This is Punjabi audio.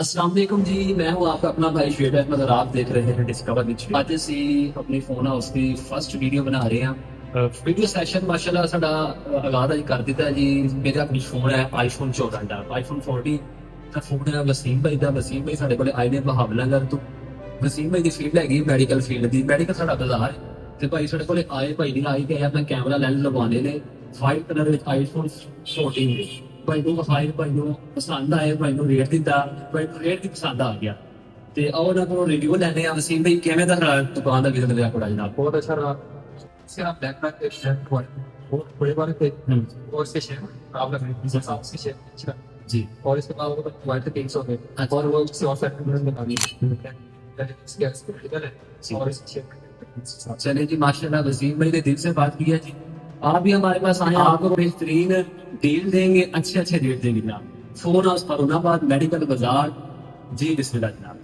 अस्सलाम वालेकुम जी, मैं हूँ आपका अपना भाई शेड अहमद और आप देख रहे हैं डिस्कवर विद शेड। ਅੱਜ ਅਸੀਂ ਆਪਣੀ ਫੋਨ ਹਾਊਸ ਦੀ ਫਸਟ ਵੀਡੀਓ ਬਣਾ ਰਹੇ ਹਾਂ। ਵੀਡੀਓ ਸੈਸ਼ਨ ਮਾਸ਼ਾਅੱਲਾ ਸਾਡਾ ਆਗਾਜ਼ ਅੱਜ ਕਰ ਦਿੱਤਾ ਜੀ। ਮੇਰਾ ਆਪਣੀ ਫੋਨ ਹੈ ਆਈਫੋਨ 14 ਦਾ, ਆਈਫੋਨ 14 ਦਾ ਫੋਨ ਹੈ ਵਸੀਮ ਭਾਈ ਦਾ। ਵਸੀਮ ਭਾਈ ਸਾਡੇ ਕੋਲੇ ਆਏ ਨੇ ਬਹਾਵਲਨਗਰ ਤੋਂ। ਵਸੀਮ ਭਾਈ ਦੀ ਫੀਲਡ ਹੈਗੀ ਮੈਡੀਕਲ ਫੀਲਡ ਦੀ, ਮੈਡੀਕਲ ਸਾਡਾ ਬਾਜ਼ਾਰ ਹੈ ਤੇ ਭਾਈ ਸਾਡੇ ਕੋਲੇ ਆਏ, ਭਾਈ ਦੀ ਆਈ ਕਿ ਆਪਣਾ ਕੈਮਰਾ ਲੈਂਸ ਲਗਵਾਉਣੇ ਨੇ ਵਾਈਟ ਕਲਰ ਵਿੱਚ ਆਈਫੋਨ 14 ਦੇ। ਭਾਈ ਨੂੰ ਵਿਖਾਏ, ਭਾਈ ਨੂੰ ਪਸੰਦ ਆਏ, ਭਾਈ ਨੂੰ ਰੇਟ ਦਿੱਤਾ, ਭਾਈ ਨੂੰ ਰੇਟ ਵੀ ਪਸੰਦ ਆ ਗਿਆ ਤੇ ਆਓ ਉਹਨਾਂ ਕੋਲੋਂ ਰਿਵਿਊ ਲੈਣੇ ਆ। ਵਸੀਮ ਭਾਈ ਕਿਵੇਂ ਦਾ ਰਹਾ ਦੁਕਾਨ ਦਾ ਵਿਜ਼ਿਟ ਰਿਹਾ ਤੁਹਾਡਾ ਜਨਾਬ? बहुत अच्छा रहा। इससे आप ब्लैक बैक के शेयर बहुत बड़े वाले थे और इसके शेयर प्रॉब्लम है इसके शेयर अच्छा जी। और इसके बाद वो वाइट के 300 थे और वो किसी और साइड में बता दी इसके इधर है और इसके शेयर। चले जी माशाल्लाह, वसीम भाई ने दिल से बात की है जी। आप भी हमारे पास आए, आपको बेहतरीन डील देंगे, अच्छे अच्छे रेट देंगे जनाब। फोन हाउस फरुनाबाद मेडिकल बाजार जी। बिस्मिल्लाह जनाब।